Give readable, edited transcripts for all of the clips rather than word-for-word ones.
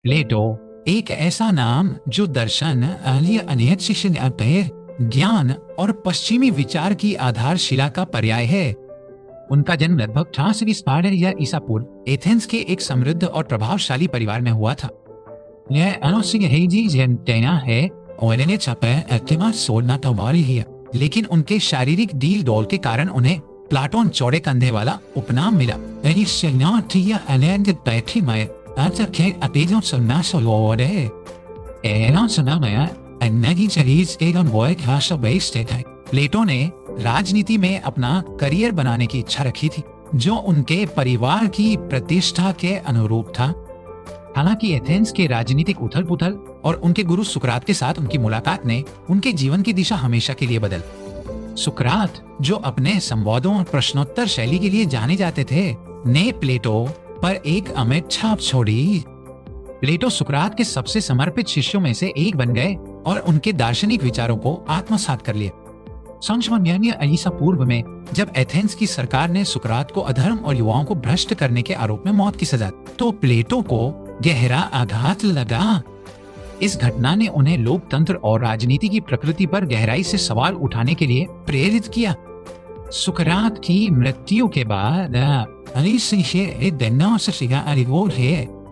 प्लेटो एक ऐसा नाम जो दर्शन, अनियत शिक्षण, ज्ञान और पश्चिमी विचार की आधारशिला का पर्याय है। उनका जन्म लगभग 420 या ईसा पूर्व एथेंस के एक समृद्ध और प्रभावशाली परिवार में हुआ था। यह है और इन्हें लेकिन उनके शारीरिक डील डोल के कारण उन्हें प्लाटोन चौड़े कंधे वाला उपनाम मिला। प्लेटो ने राजनीति में अपना करियर बनाने की इच्छा रखी थी, जो उनके परिवार की प्रतिष्ठा के अनुरूप था। हालांकि एथेंस के राजनीतिक उथल पुथल और उनके गुरु सुकरात के साथ उनकी मुलाकात ने उनके जीवन की दिशा हमेशा के लिए बदल। सुकरात, जो अपने संवादों और प्रश्नोत्तर शैली के लिए जाने जाते थे, ने प्लेटो पर एक अमिट छाप छोड़ी। प्लेटो सुकरात के सबसे समर्पित शिष्यों में से एक बन गए और उनके दार्शनिक विचारों को आत्मसात कर लिए। ईसा पूर्व में जब एथेंस की सरकार ने सुकरात को अधर्म और युवाओं को भ्रष्ट करने के आरोप में मौत की सजा दी, तो प्लेटो को गहरा आघात लगा। इस घटना ने उन्हें लोकतंत्र और राजनीति की प्रकृति पर गहराई से सवाल उठाने के लिए प्रेरित किया। सुकरात की मृत्यु के बाद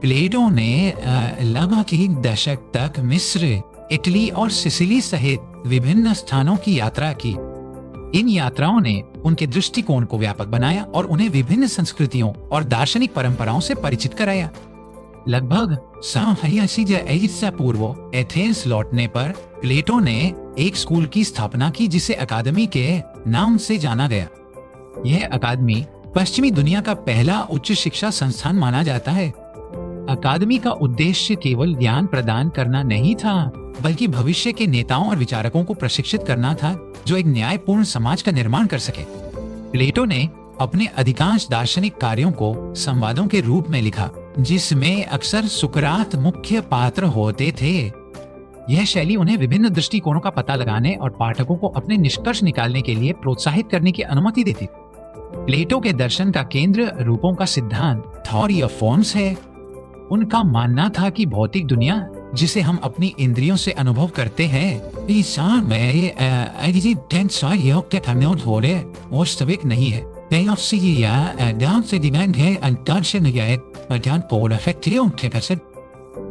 प्लेटो ने लगभग 1 दशक तक मिस्र, इटली और सिसिली सहित विभिन्न स्थानों की यात्रा की। इन यात्राओं ने उनके दृष्टिकोण को व्यापक बनाया और उन्हें विभिन्न संस्कृतियों और दार्शनिक परंपराओं से परिचित कराया। लगभग 100 ईसा पूर्व एथेंस लौटने पर प्लेटो ने एक स्कूल की स्थापना की जिसे अकादमी के नाम से जाना गया। यह अकादमी पश्चिमी दुनिया का पहला उच्च शिक्षा संस्थान माना जाता है। अकादमी का उद्देश्य केवल ज्ञान प्रदान करना नहीं था, बल्कि भविष्य के नेताओं और विचारकों को प्रशिक्षित करना था जो एक न्यायपूर्ण समाज का निर्माण कर सके। प्लेटो ने अपने अधिकांश दार्शनिक कार्यों को संवादों के रूप में लिखा, जिसमें अक्सर सुकरात मुख्य पात्र होते थे। यह शैली उन्हें विभिन्न दृष्टिकोणों का पता लगाने और पाठकों को अपने निष्कर्ष निकालने के लिए प्रोत्साहित करने की अनुमति देती। प्लेटो के दर्शन का केंद्र रूपों का सिद्धांत, थ्योरी ऑफ फॉर्म्स है। उनका मानना था कि भौतिक दुनिया जिसे हम अपनी इंद्रियों से अनुभव करते हैं, वास्तविक नहीं है।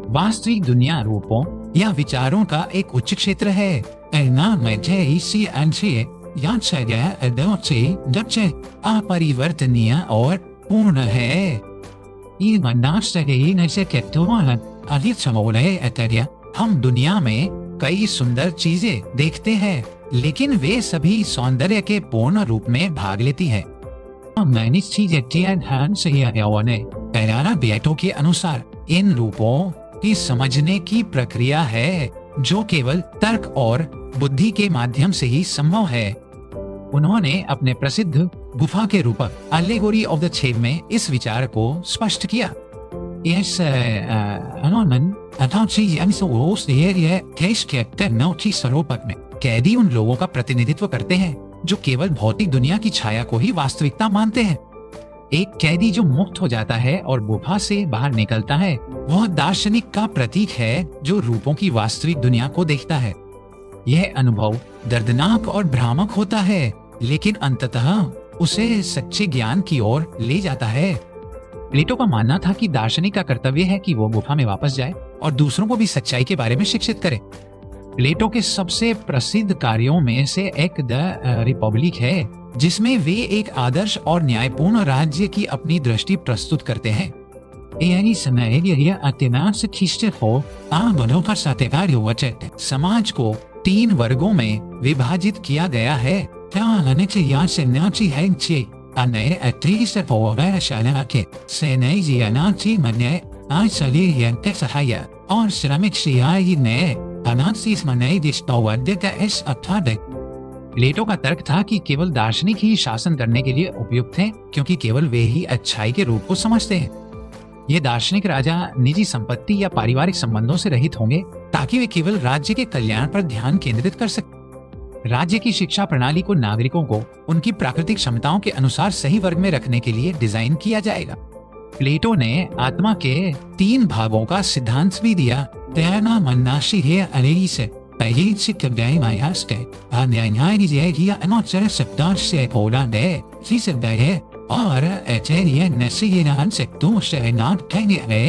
वास्तविक दुनिया रूपों या विचारों का एक उच्च क्षेत्र है। अपरिवर्तनीय और पूर्ण है। हम दुनिया में कई सुंदर चीजें देखते हैं, लेकिन वे सभी सौंदर्य के पूर्ण रूप में भाग लेती हैं। बेटो के अनुसार इन रूपों की समझने की प्रक्रिया है जो केवल तर्क और बुद्धि के माध्यम से ही संभव है। उन्होंने अपने प्रसिद्ध गुफा के रूपक एलेगोरी ऑफ द छेद में इस विचार को स्पष्ट किया। स्वरूपक में कैदी उन लोगों का प्रतिनिधित्व करते हैं जो केवल भौतिक दुनिया की छाया को ही वास्तविकता मानते हैं। एक कैदी जो मुक्त हो जाता है और गुफा से बाहर निकलता है, वह दार्शनिक का प्रतीक है जो रूपों की वास्तविक दुनिया को देखता है। यह अनुभव दर्दनाक और भ्रामक होता है, लेकिन अंततः उसे सच्चे ज्ञान की ओर ले जाता है। प्लेटो का मानना था कि दार्शनिक का कर्तव्य है कि वो गुफा में वापस जाए और दूसरों को भी सच्चाई के बारे में शिक्षित करे। प्लेटो के सबसे प्रसिद्ध कार्यों में से एक द रिपब्लिक है, जिसमें वे एक आदर्श और न्यायपूर्ण राज्य की अपनी दृष्टि प्रस्तुत करते हैं। समाज को 3 वर्गों में विभाजित किया गया है। और श्रमिक प्लेटो का तर्क था कि केवल दार्शनिक ही शासन करने के लिए उपयुक्त हैं, क्योंकि केवल वे ही अच्छाई के रूप को समझते हैं। ये दार्शनिक राजा निजी संपत्ति या पारिवारिक संबंधों से रहित होंगे ताकि वे केवल राज्य के कल्याण पर ध्यान केंद्रित कर सकें। राज्य की शिक्षा प्रणाली को नागरिकों को उनकी प्राकृतिक क्षमताओं के अनुसार सही वर्ग में रखने के लिए डिजाइन किया जाएगा। प्लेटो ने आत्मा के 3 भागों का सिद्धांत भी दिया। तैरना मन्नाशी है अरेगी से पहली चिक गए मायास्टे अन्याय दिया अनोचर सप्ताह से पोला दे सी से दे और एचेरिया नसी नान से तू से नाट कहने है।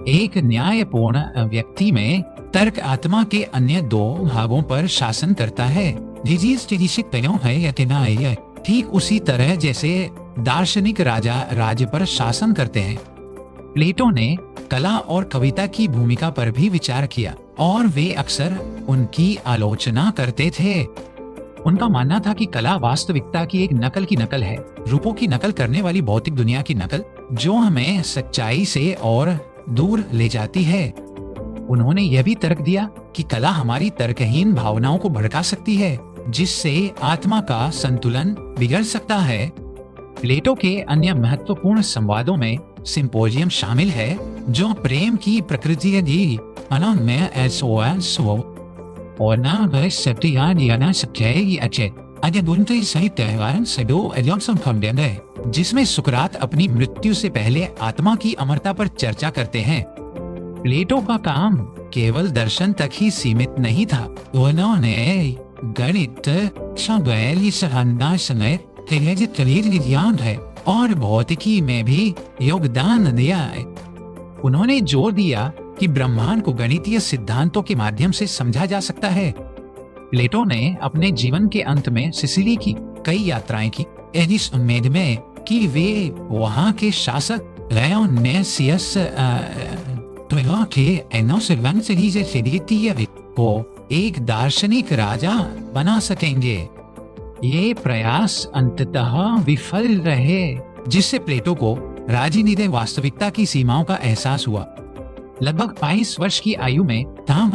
एक न्यायपूर्ण व्यक्ति में तर्क आत्मा के अन्य 2 भागों पर शासन करता है। है ठीक उसी तरह जैसे दार्शनिक राजा राज्य पर शासन करते हैं। प्लेटो ने कला और कविता की भूमिका पर भी विचार किया और वे अक्सर उनकी आलोचना करते थे। उनका मानना था कि कला वास्तविकता की एक नकल की नकल है, रूपों की नकल करने वाली भौतिक दुनिया की नकल, जो हमें सच्चाई से और दूर ले जाती है। उन्होंने यह भी तर्क दिया कि कला हमारी तर्कहीन भावनाओं को भड़का सकती है, जिससे आत्मा का संतुलन बिगड़ सकता है। प्लेटो के अन्य महत्वपूर्ण संवादों में सिंपोजियम शामिल है, जो प्रेम की प्रकृति में और ना जिसमें सुकरात अपनी मृत्यु से पहले आत्मा की अमरता पर चर्चा करते हैं। प्लेटो का काम केवल दर्शन तक ही सीमित नहीं था। उन्होंने गणित, विज्ञान है और भौतिकी में भी योगदान दिया है। उन्होंने जोर दिया कि ब्रह्मांड को गणितीय सिद्धांतों के माध्यम से समझा जा सकता है। प्लेटो ने अपने जीवन के अंत में सिसिली की कई यात्राएं की, इस उम्मीद में कि वे वहां के शासक लेओनेसियस को एक दार्शनिक राजा बना सकेंगे। ये प्रयास अंततः विफल रहे, जिससे प्लेटो को राजनीतिक वास्तविकता की सीमाओं का एहसास हुआ। लगभग 22 वर्ष की आयु में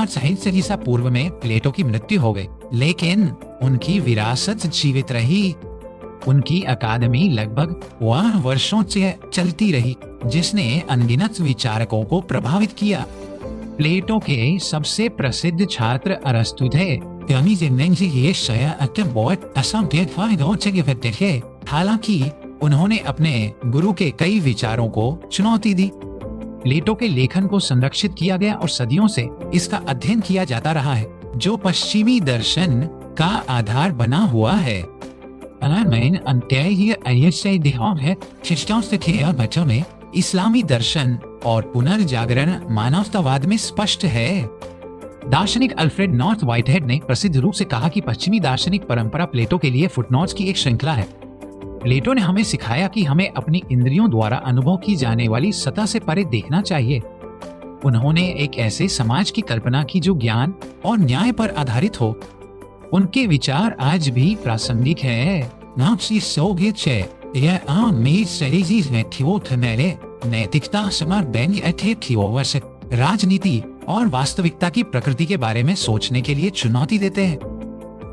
साहित्य पूर्व में प्लेटो की मृत्यु हो गई, लेकिन उनकी विरासत जीवित रही। उनकी अकादमी लगभग 1 वर्षों से चलती रही, जिसने अनगिनत विचारकों को प्रभावित किया। प्लेटो के सबसे प्रसिद्ध छात्र अरस्तु थे। हालांकि उन्होंने अपने गुरु के कई विचारों को चुनौती दी। प्लेटो के लेखन को संरक्षित किया गया और सदियों से इसका अध्ययन किया जाता रहा है, जो पश्चिमी दर्शन का आधार बना हुआ है। बच्चों में इस्लामी दर्शन और पुनर्जागरण मानवतावाद में स्पष्ट है। दार्शनिक अल्फ्रेड नॉर्थ व्हाइटहेड ने प्रसिद्ध रूप से कहा कि पश्चिमी दार्शनिक परंपरा प्लेटो के लिए फुटनोट्स की एक श्रृंखला है। प्लेटो ने हमें सिखाया कि हमें अपनी इंद्रियों द्वारा अनुभव की जाने वाली सतह से परे देखना चाहिए। उन्होंने एक ऐसे समाज की कल्पना की जो ज्ञान और न्याय पर आधारित हो। उनके विचार आज भी प्रासंगिक है। नैतिकता राजनीति और वास्तविकता की प्रकृति के बारे में सोचने के लिए चुनौती देते हैं।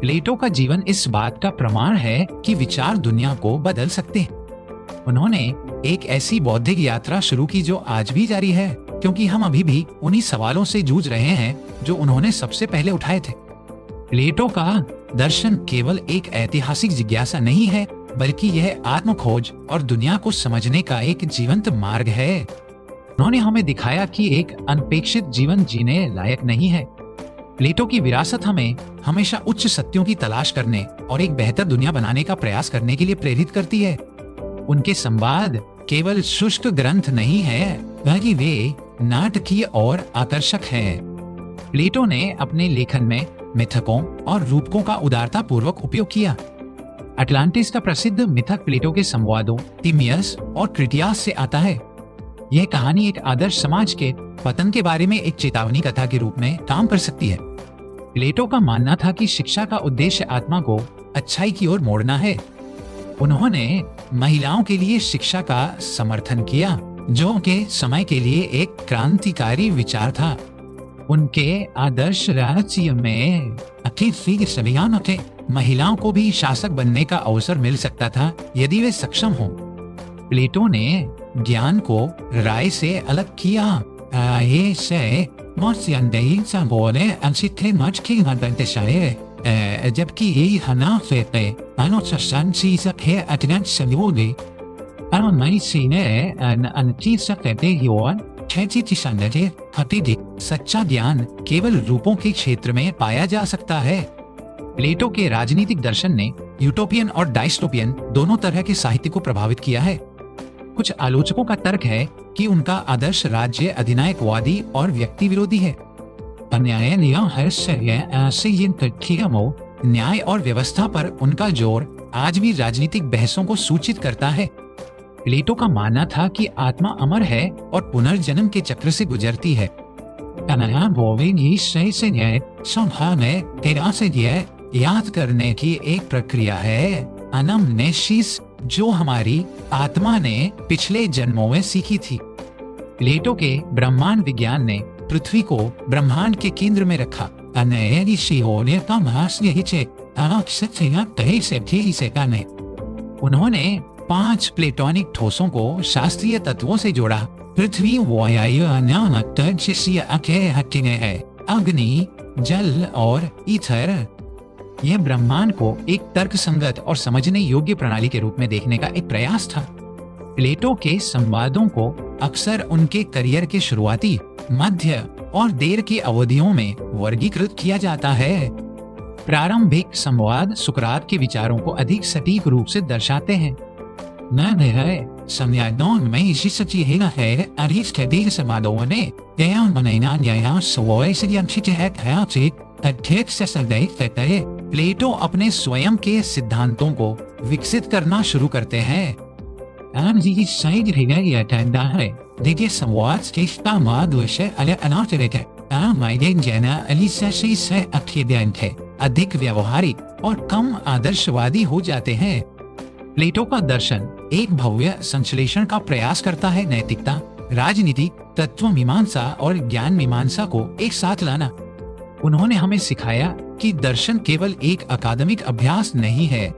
प्लेटो का जीवन इस बात का प्रमाण है कि विचार दुनिया को बदल सकते हैं। उन्होंने एक ऐसी बौद्धिक यात्रा शुरू की जो आज भी जारी है, क्योंकि हम अभी भी उन्हीं सवालों से जूझ रहे हैं जो उन्होंने सबसे पहले उठाए थे। प्लेटो का दर्शन केवल एक ऐतिहासिक जिज्ञासा नहीं है, बल्कि यह आत्मखोज और दुनिया को समझने का एक जीवंत मार्ग है। उन्होंने हमें दिखाया कि एक अनपेक्षित जीवन जीने लायक नहीं है। प्लेटो की विरासत हमें हमेशा उच्च सत्यों की तलाश करने और एक बेहतर दुनिया बनाने का प्रयास करने के लिए प्रेरित करती है। उनके संवाद केवल शुष्क ग्रंथ नहीं है, बल्कि वे नाटकीय और आकर्षक हैं। प्लेटो ने अपने लेखन में मिथकों और रूपकों का उदारता पूर्वक उपयोग किया। अटलांटिस का प्रसिद्ध मिथक प्लेटो के संवादों तिमियस और क्रिटियास से आता है। यह कहानी एक आदर्श समाज के पतन के बारे में एक चेतावनी कथा के रूप में काम कर सकती है। प्लेटो का मानना था कि शिक्षा का उद्देश्य आत्मा को अच्छाई की ओर मोड़ना है। उन्होंने महिलाओं के लिए शिक्षा का समर्थन किया, जो के समय के लिए एक क्रांतिकारी विचार था। उनके आदर्श राज्य में महिलाओं को भी शासक बनने का अवसर मिल सकता था यदि वे सक्षम हों। प्लेटो ने ज्ञान को राय से अलग किया। जबकि सच्चा ज्ञान केवल रूपों के क्षेत्र में पाया जा सकता है। प्लेटो के राजनीतिक दर्शन ने यूटोपियन और डायस्टोपियन दोनों तरह के साहित्य को प्रभावित किया है। कुछ आलोचकों का तर्क है कि उनका आदर्श राज्य अधिनायकवादी और व्यक्ति विरोधी है। न्याय और व्यवस्था पर उनका जोर आज भी राजनीतिक बहसों को सूचित करता है। प्लेटो का मानना था कि आत्मा अमर है और पुनर्जन्म के चक्र से गुजरती है। याद करने की एक प्रक्रिया है अनमनेसिस, जो हमारी आत्मा ने पिछले जन्मों में सीखी थी। प्लेटो के ब्रह्मांड विज्ञान ने पृथ्वी को ब्रह्मांड के केंद्र में रखा। उन्होंने 5 प्लेटोनिक ठोसों को शास्त्रीय तत्वों से जोड़ा। पृथ्वी है, अग्नि, जल और ईथर। यह ब्रह्मांड को एक तर्कसंगत और समझने योग्य प्रणाली के रूप में देखने का एक प्रयास था। प्लेटो के संवादों को अक्सर उनके करियर के शुरुआती, मध्य और देर की अवधियों में वर्गीकृत किया जाता है। प्रारंभिक संवाद सुकरात के विचारों को अधिक सटीक रूप से दर्शाते हैं। प्लेटो अपने स्वयं के सिद्धांतों को विकसित करना शुरू करते हैं। देखिए संवाद अधिक व्यवहारिक और कम आदर्शवादी हो जाते हैं। प्लेटो का दर्शन एक भव्य संश्लेषण का प्रयास करता है। नैतिकता, राजनीति, तत्व मीमांसा और ज्ञान मीमांसा को एक साथ लाना। उन्होंने हमें सिखाया कि दर्शन केवल एक अकादमिक अभ्यास नहीं है,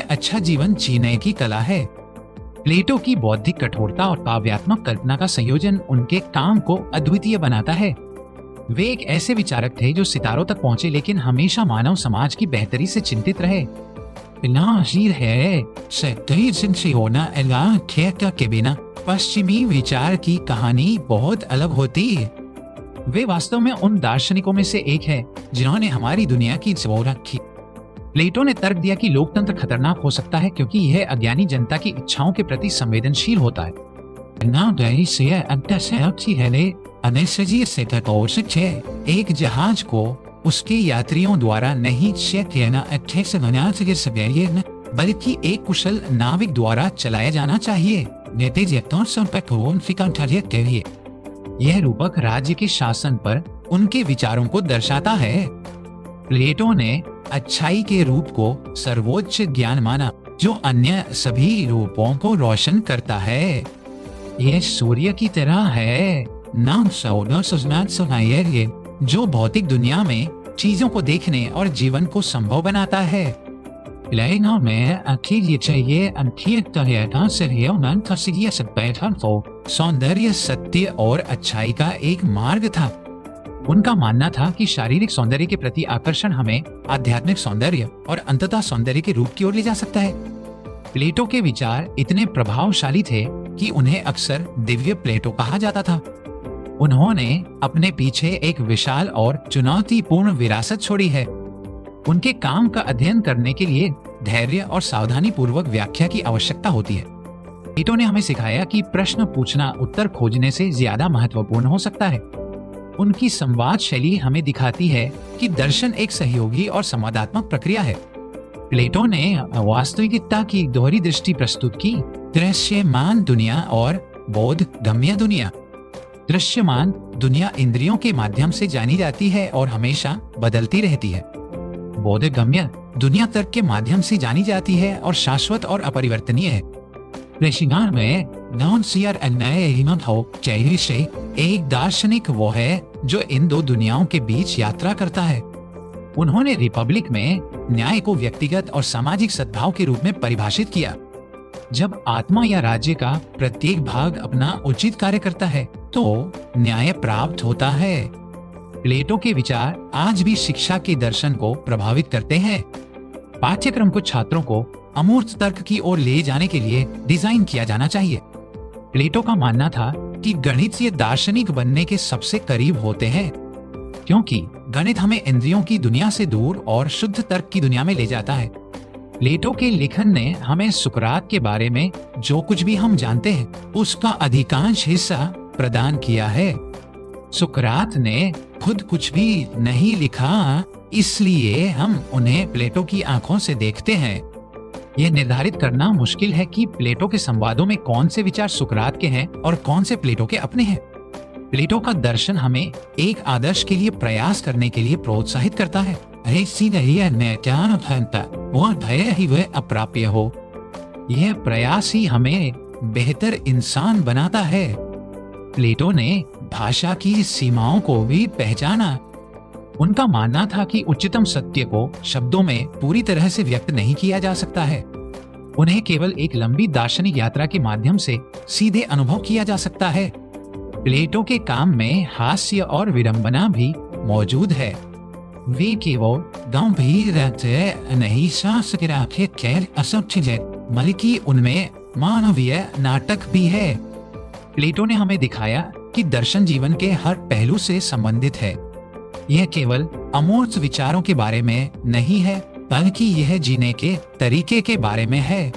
अच्छा जीवन जीने की कला है। प्लेटो की बौद्धिक कठोरता और काव्यात्मक कल्पना का संयोजन उनके काम को अद्वितीय बनाता है। वे एक ऐसे विचारक थे जो सितारों तक पहुंचे, लेकिन हमेशा मानव समाज की बेहतरी से चिंतित रहे। के बिना पश्चिमी विचार की कहानी बहुत अलग होती है। वे वास्तव में उन दार्शनिकों में से एक है जिन्होंने हमारी दुनिया की जोर रखी। प्लेटो ने तर्क दिया कि लोकतंत्र खतरनाक हो सकता है क्योंकि यह अज्ञानी जनता की इच्छाओं के प्रति संवेदनशील होता है। एक जहाज को उसके यात्रियों द्वारा नहीं बल्कि एक कुशल नाविक द्वारा चलाया जाना चाहिए। यह रूपक राज्य के शासन पर उनके विचारों को दर्शाता है। प्लेटो ने अच्छाई के रूप को सर्वोच्च ज्ञान माना जो अन्य सभी रूपों को रोशन करता है। यह सूर्य की तरह है, जो भौतिक दुनिया में चीजों को देखने और जीवन को संभव बनाता है। सौंदर्य सत्य और अच्छाई का एक मार्ग था। उनका मानना था कि शारीरिक सौंदर्य के प्रति आकर्षण हमें आध्यात्मिक सौंदर्य और अंततः सौंदर्य के रूप की ओर ले जा सकता है। प्लेटो के विचार इतने प्रभावशाली थे कि उन्हें अक्सर दिव्य प्लेटो कहा जाता था। उन्होंने अपने पीछे एक विशाल और चुनौतीपूर्ण विरासत छोड़ी है। उनके काम का अध्ययन करने के लिए धैर्य और सावधानी पूर्वक व्याख्या की आवश्यकता होती है। प्लेटो ने हमें सिखाया कि प्रश्न पूछना उत्तर खोजने से ज्यादा महत्वपूर्ण हो सकता है। उनकी संवाद शैली हमें दिखाती है कि दर्शन एक सहयोगी और संवादात्मक प्रक्रिया है। प्लेटो ने वास्तविकता की दोहरी दृष्टि प्रस्तुत की, दृश्यमान दुनिया और बोधगम्य दुनिया। दृश्यमान दुनिया इंद्रियों के माध्यम से जानी जाती है और हमेशा बदलती रहती है। बोधगम्य दुनिया तर्क के माध्यम से जानी जाती है और शाश्वत और अपरिवर्तनीय है। ऋषिगान में एक दार्शनिक वो है जो इन दो दुनियाओं के बीच यात्रा करता है। उन्होंने रिपब्लिक में न्याय को व्यक्तिगत और सामाजिक सद्भाव के रूप में परिभाषित किया। जब आत्मा या राज्य का प्रत्येक भाग अपना उचित कार्य करता है तो न्याय प्राप्त होता है। प्लेटो के विचार आज भी शिक्षा के दर्शन को प्रभावित करते हैं। पाठ्यक्रम को छात्रों को अमूर्त तर्क की ओर ले जाने के लिए डिजाइन किया जाना चाहिए। प्लेटो का मानना था कि गणितीय दार्शनिक बनने के सबसे करीब होते हैं, क्योंकि गणित हमें इंद्रियों की दुनिया से दूर और शुद्ध तर्क की दुनिया में ले जाता है। प्लेटो के लेखन ने हमें सुकरात के बारे में जो कुछ भी हम जानते हैं उसका अधिकांश हिस्सा प्रदान किया है। सुकरात ने खुद कुछ भी नहीं लिखा, इसलिए हम उन्हें प्लेटो की आंखों से देखते हैं। यह निर्धारित करना मुश्किल है कि प्लेटो के संवादों में कौन से विचार सुकरात के हैं और कौन से प्लेटो के अपने हैं। प्लेटो का दर्शन हमें एक आदर्श के लिए प्रयास करने के लिए प्रोत्साहित करता है। वो भय ही वह अप्राप्य हो। यह प्रयास ही हमें बेहतर इंसान बनाता है। प्लेटो ने भाषा की सीमाओं को भी पहचाना। उनका मानना था कि उच्चतम सत्य को शब्दों में पूरी तरह से व्यक्त नहीं किया जा सकता है। उन्हें केवल एक लंबी दार्शनिक यात्रा के माध्यम से सीधे अनुभव किया जा सकता है। प्लेटो के काम में हास्य और विडंबना भी मौजूद है। वे केवल गंभीर नहीं बल्कि उनमें मानवीय नाटक भी है। प्लेटो ने हमें दिखाया कि दर्शन जीवन के हर पहलू से संबंधित है। यह केवल अमूर्त विचारों के बारे में नहीं है, बल्कि यह जीने के तरीके के बारे में है।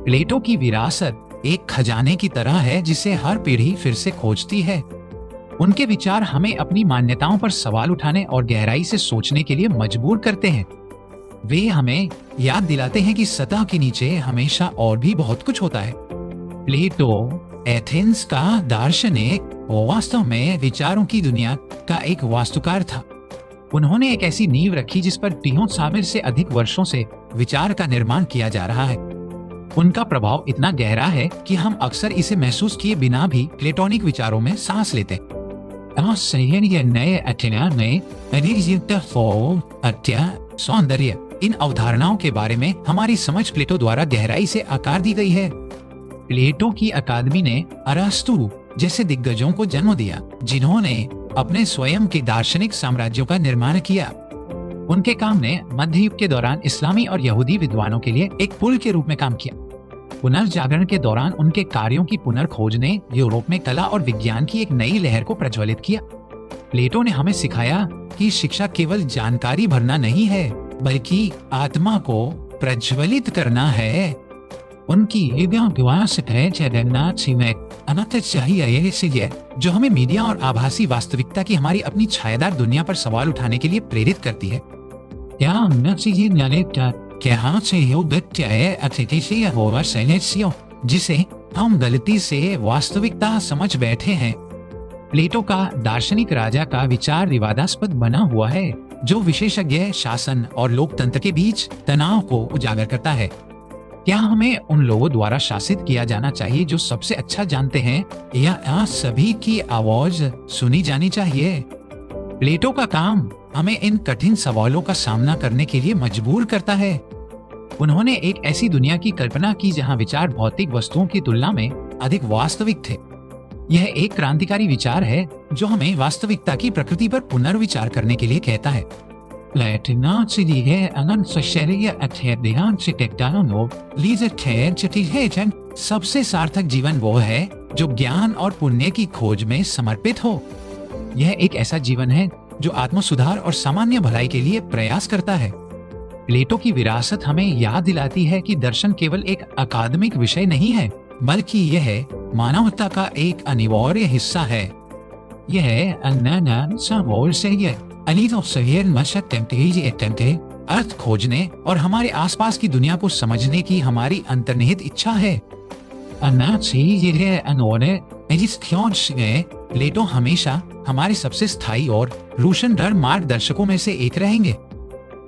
प्लेटो की विरासत एक खजाने की तरह है जिसे हर पीढ़ी फिर से खोजती है। उनके विचार हमें अपनी मान्यताओं पर सवाल उठाने और गहराई से सोचने के लिए मजबूर करते हैं। वे हमें याद दिलाते हैं कि सतह के नीचे हमेशा और भी बहुत कुछ होता है। प्लेटो एथेंस का दार्शनिक वास्तव में विचारों की दुनिया का एक वास्तुकार था। उन्होंने एक ऐसी नींव रखी जिस पर 300 से अधिक वर्षों से विचार का निर्माण किया जा रहा है। उनका प्रभाव इतना गहरा है कि हम अक्सर इसे महसूस किए बिना भी प्लेटोनिक विचारों में सांस लेते। सौंदर्य, इन अवधारणाओं के बारे में हमारी समझ प्लेटो द्वारा गहराई से आकार दी गई है। प्लेटो की अकादमी ने अरस्तु जैसे दिग्गजों को जन्म दिया, जिन्होंने अपने स्वयं के दार्शनिक साम्राज्यों का निर्माण किया। उनके काम ने मध्य युग के दौरान इस्लामी और यहूदी विद्वानों के लिए एक पुल के रूप में काम किया। पुनर्जागरण के दौरान उनके कार्यों की पुनर्खोज ने यूरोप में कला और विज्ञान की एक नई लहर को प्रज्वलित किया। प्लेटो ने हमें सिखाया कि शिक्षा केवल जानकारी भरना नहीं है, बल्कि आत्मा को प्रज्वलित करना है। उनकी जो हमें मीडिया और आभासी वास्तविकता की हमारी अपनी छायादार दुनिया पर सवाल उठाने के लिए प्रेरित करती है। जिसे हम गलती से वास्तविकता समझ बैठे हैं। प्लेटो का दार्शनिक राजा का विचार विवादास्पद बना हुआ है, जो विशेषज्ञ शासन और लोकतंत्र के बीच तनाव को उजागर करता है। क्या हमें उन लोगों द्वारा शासित किया जाना चाहिए जो सबसे अच्छा जानते हैं, या सभी की आवाज सुनी जानी चाहिए? प्लेटो का काम हमें इन कठिन सवालों का सामना करने के लिए मजबूर करता है। उन्होंने एक ऐसी दुनिया की कल्पना की जहां विचार भौतिक वस्तुओं की तुलना में अधिक वास्तविक थे। यह एक क्रांतिकारी विचार है जो हमें वास्तविकता की प्रकृति पर पुनर्विचार करने के लिए कहता है। सबसे सार्थक जीवन वो है जो ज्ञान और पुण्य की खोज में समर्पित हो। यह एक ऐसा जीवन है जो आत्म सुधार और सामान्य भलाई के लिए प्रयास करता है। प्लेटो की विरासत हमें याद दिलाती है कि दर्शन केवल एक अकादमिक विषय नहीं है, बल्कि यह मानवता का एक अनिवार्य हिस्सा है। यह अर्थ खोजने और हमारे आसपास की दुनिया को समझने की हमारी अंतर्निहित इच्छा है। प्लेटो हमेशा हमारे सबसे स्थायी और रोशनदार मार्गदर्शकों में से एक रहेंगे।